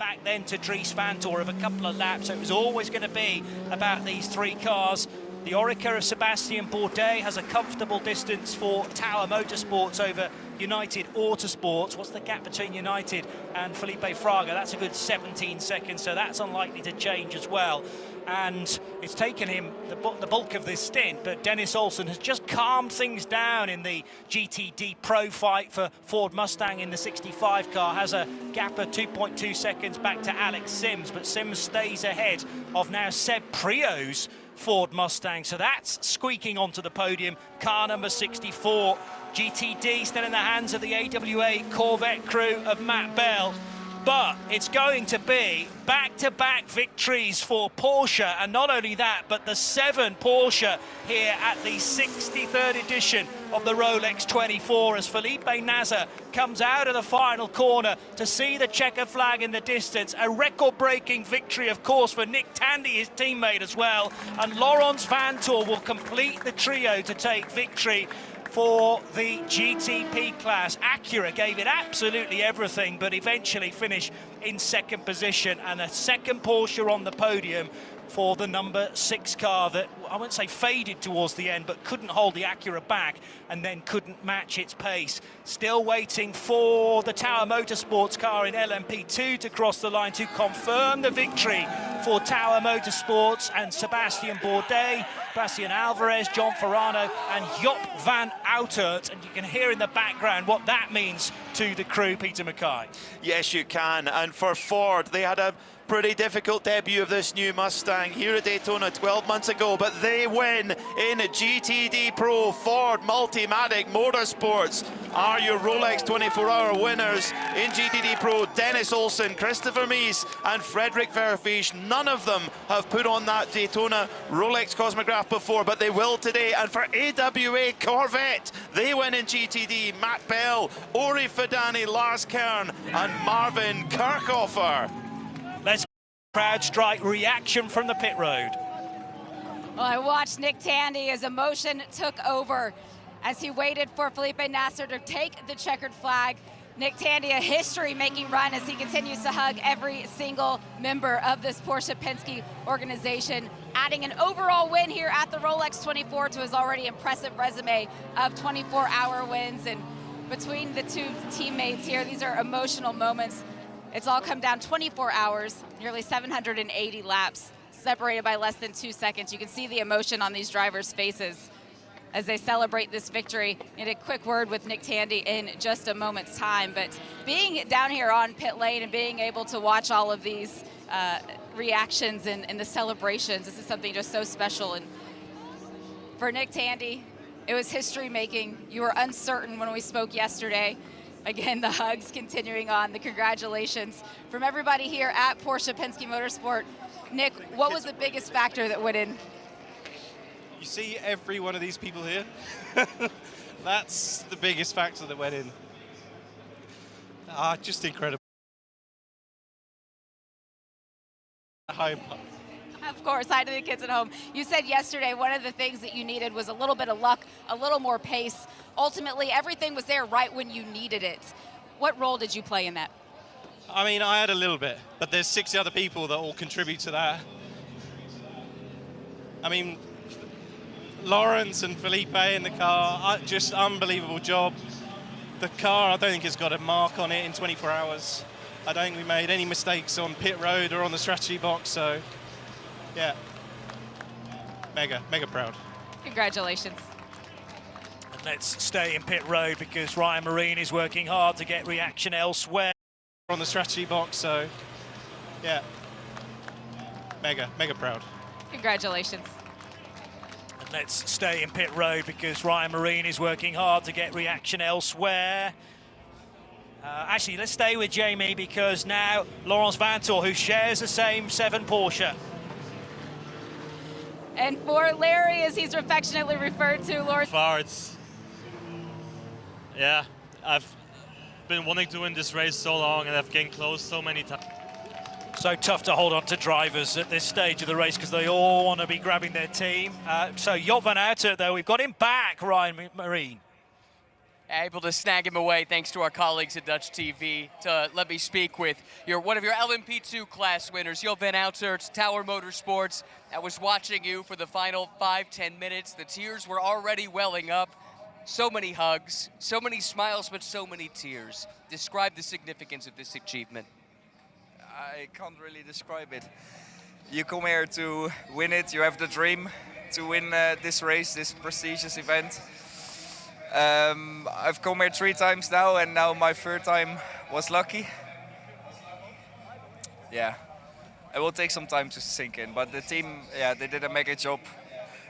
back then to Dries Vanthoor of a couple of laps, so it was always going to be about these three cars. The Orica of Sebastian Bourdais has a comfortable distance for Tower Motorsports over United Autosports. What's the gap between United and Felipe Fraga? That's a good 17 seconds, so that's unlikely to change as well. And it's taken him the bulk of this stint, but Dennis Olsen has just calmed things down in the GTD Pro fight for Ford Mustang in the 65 car. Has a gap of 2.2 seconds back to Alex Sims, but Sims stays ahead of now Seb Prio's Ford Mustang, so that's squeaking onto the podium. Car number 64, GTD, still in the hands of the AWA Corvette crew of Matt Bell. But it's going to be back-to-back victories for Porsche, and not only that, but the 7 Porsche here at the 63rd edition of the Rolex 24 as Felipe Nasr comes out of the final corner to see the checker flag in the distance. A record-breaking victory, of course, for Nick Tandy, his teammate as well, and Laurens Vanthoor will complete the trio to take victory for the GTP class. Acura gave it absolutely everything, but eventually finished in second position, and a second Porsche on the podium for the number 6 car that, I wouldn't say faded towards the end, but couldn't hold the Acura back and then couldn't match its pace. Still waiting for the Tower Motorsports car in LMP2 to cross the line to confirm the victory for Tower Motorsports and Sebastian Bourdais, Bastian Alvarez, John Farano and Job van Outert. And you can hear in the background what that means to the crew, Peter Mackay. Yes, you can. And for Ford, they had a pretty difficult debut of this new Mustang here at Daytona 12 months ago, but they win in GTD Pro. Ford Multimatic Motorsports are your Rolex 24-hour winners in GTD Pro. Dennis Olsen, Christopher Mies and Frederick Vervies, none of them have put on that Daytona Rolex Cosmograph before, but they will today. And for AWA Corvette, they win in GTD. Matt Bell, Ori Fadani, Lars Kern and Marvin Kirchhofer. Let's crowd strike reaction from the pit road. Well, I watched Nick Tandy as emotion took over as he waited for Felipe Nasr to take the checkered flag. Nick Tandy, a history-making run as he continues to hug every single member of this Porsche Penske organization, adding an overall win here at the Rolex 24 to his already impressive resume of 24-hour wins. And between the two teammates here, these are emotional moments. It's all come down 24 hours, nearly 780 laps, separated by less than 2 seconds. You can see the emotion on these drivers' faces as they celebrate this victory. And a quick word with Nick Tandy in just a moment's time. But being down here on pit lane and being able to watch all of these reactions and the celebrations, this is something just so special. And for Nick Tandy, it was history-making. You were uncertain when we spoke yesterday. Again, the hugs continuing on, the congratulations from everybody here at Porsche Penske Motorsport. Nick, what was the biggest factor that went in? You see every one of these people here? That's the biggest factor that went in. Just incredible. Home. Of course, hi to the kids at home. You said yesterday one of the things that you needed was a little bit of luck, a little more pace. Ultimately, everything was there right when you needed it. What role did you play in that? I mean, I had a little bit, but there's 60 other people that all contribute to that. I mean, Lawrence and Felipe in the car, just unbelievable job. The car, I don't think has got a mark on it in 24 hours. I don't think we made any mistakes on pit road or on the strategy box, so yeah, mega proud. Congratulations. And let's stay in pit road because Ryan Marine is working hard to get reaction elsewhere. On the strategy box, so yeah, mega proud. Congratulations. And let's stay in pit road because Ryan Marine is working hard to get reaction elsewhere. Actually, let's stay with Jamie because now Laurens Vanthoor, who shares the same 7 Porsche. And for Larry, as he's affectionately referred to, Lawrence. Yeah, I've been wanting to win this race so long and I've came close so many times. So tough to hold on to drivers at this stage of the race because they all want to be grabbing their team. So Job van Outert, though, we've got him back, Ryan Marine. Able to snag him away thanks to our colleagues at Dutch TV to let me speak with one of your LMP2 class winners, Jo van Outert, Tower Motorsports. I was watching you for the final 5-10 minutes. The tears were already welling up. So many hugs, so many smiles, but so many tears. Describe the significance of this achievement. I can't really describe it. You come here to win it. You have the dream to win this race, this prestigious event. I've come here 3 times now, and now my 3rd time was lucky. Yeah, it will take some time to sink in, but the team, yeah, they did a mega job.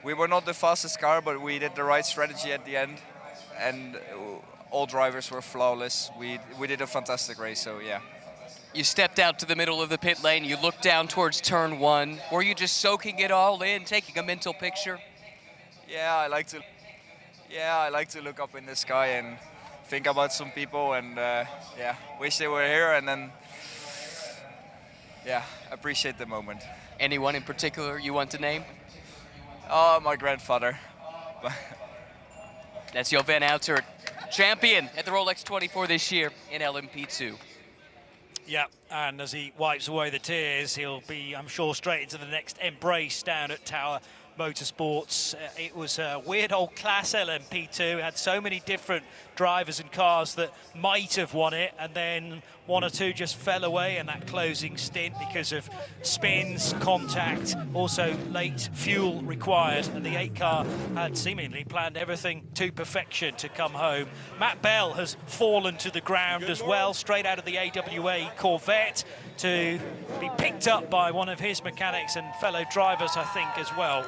We were not the fastest car, but we did the right strategy at the end, and all drivers were flawless. We did a fantastic race, so yeah. You stepped out to the middle of the pit lane, you looked down towards turn 1. Were you just soaking it all in, taking a mental picture? Yeah, I like to look up in the sky and think about some people, and yeah, wish they were here, and then yeah, appreciate the moment. Anyone in particular you want to name? Oh, my grandfather. That's Jo van Outert, champion at the Rolex 24 this year in LMP2. Yeah, and as he wipes away the tears, he'll be, I'm sure, straight into the next embrace down at Tower Motorsports. It was a weird old class LMP2. It had so many different drivers and cars that might have won it, and then 1 or 2 just fell away in that closing stint because of spins, contact, also late fuel required, and the 8 car had seemingly planned everything to perfection to come home. Matt Bell has fallen to the ground as well, straight out of the AWA Corvette, to be picked up by one of his mechanics and fellow drivers, I think, as well.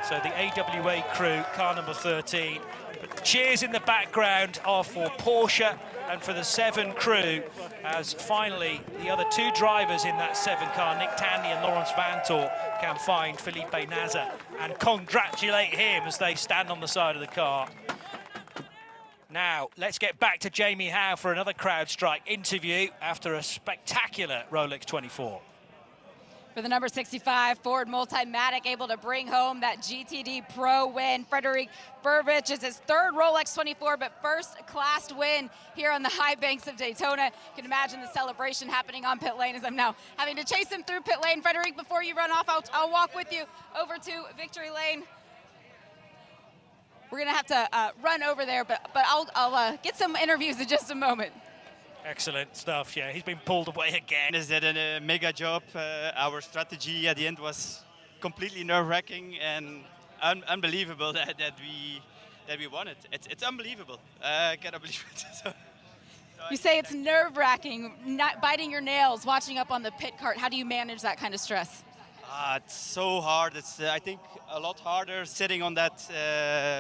So the AWA crew, car number 13. But cheers in the background are for Porsche and for the 7 crew, as finally the other 2 drivers in that 7 car, Nick Tandy and Lawrence Vantor, can find Felipe Nasr and congratulate him as they stand on the side of the car. Now, let's get back to Jamie Howe for another CrowdStrike interview after a spectacular Rolex 24. For the number 65 Ford Multimatic, able to bring home that GTD Pro win. Frederic Burbich is his 3rd Rolex 24, but first class win here on the high banks of Daytona. You can imagine the celebration happening on pit lane as I'm now having to chase him through pit lane. Frederic, before you run off, I'll walk with you over to victory lane. We're gonna have to run over there, but I'll get some interviews in just a moment. Excellent stuff, yeah. He's been pulled away again. Dennis did a mega job. Our strategy at the end was completely nerve-wracking and unbelievable that we won it. It's unbelievable. I cannot believe it. You say it's nerve-wracking, not biting your nails, watching up on the pit cart. How do you manage that kind of stress? It's so hard. It's I think a lot harder sitting on that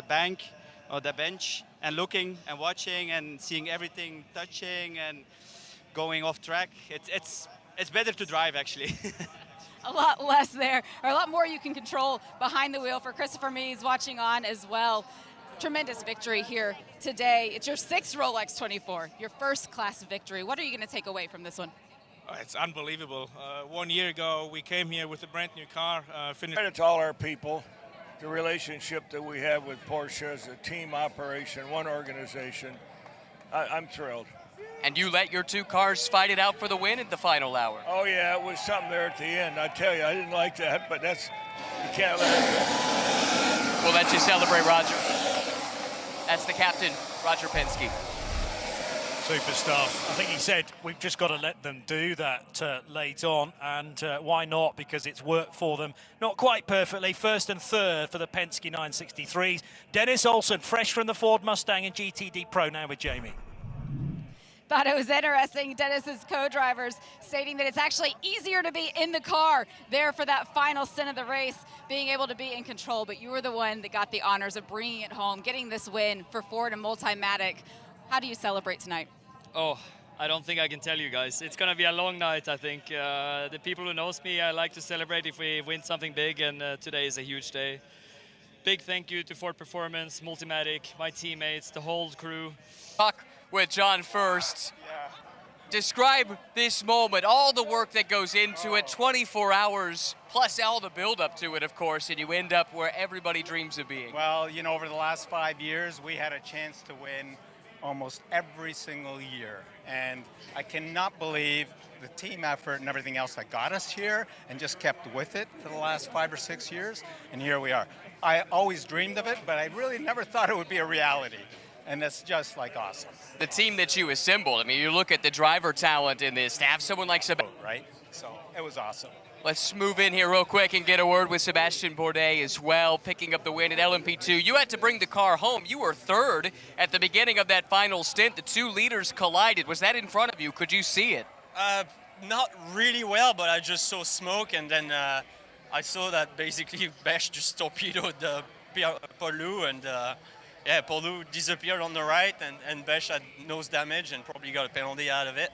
bank or the bench and looking and watching and seeing everything touching and going off track. It's better to drive, actually. A lot less there, or a lot more you can control behind the wheel. For Christopher Mees watching on as well. Tremendous victory here today. It's your 6th Rolex 24, your 1st class victory. What are you going to take away from this one? It's unbelievable. 1 year ago, we came here with a brand new car. Finished. Credit to all our people. The relationship that we have with Porsche is a team operation, one organization. I'm thrilled. And you let your 2 cars fight it out for the win at the final hour. Oh yeah, it was something there at the end. I tell you, I didn't like that, but you can't let it go. We'll let you celebrate, Roger. That's the captain, Roger Penske. Super stuff. I think he said we've just got to let them do that late on, and why not? Because it's worked for them. Not quite perfectly. 1st and 3rd for the Penske 963s. Dennis Olsen, fresh from the Ford Mustang and GTD Pro, now with Jamie. Thought it was interesting, Dennis's co-drivers stating that it's actually easier to be in the car there for that final stint of the race, being able to be in control, but you were the one that got the honors of bringing it home, getting this win for Ford and Multimatic. How do you celebrate tonight? Oh, I don't think I can tell you guys. It's going to be a long night, I think. The people who knows me, I like to celebrate if we win something big, and today is a huge day. Big thank you to Ford Performance, Multimatic, my teammates, the whole crew. Talk with John first. Describe this moment, all the work that goes into it, 24 hours, plus all the build-up to it, of course, and you end up where everybody dreams of being. Well, you know, over the last 5 years, we had a chance to win almost every single year. And I cannot believe the team effort and everything else that got us here and just kept with it for the last 5 or 6 years. And here we are. I always dreamed of it, but I really never thought it would be a reality. And it's just like awesome. The team that you assembled, I mean, you look at the driver talent in this, to have someone like Sebastian. Right? So it was awesome. Let's move in here real quick and get a word with Sebastian Bourdais as well, picking up the win at LMP2. You had to bring the car home. You were third at the beginning of that final stint. The two leaders collided. Was that in front of you? Could you see it? Not really well, but I just saw smoke, and then I saw that basically Besh just torpedoed Paulu, and yeah, Paulu disappeared on the right, and Besh had nose damage and probably got a penalty out of it.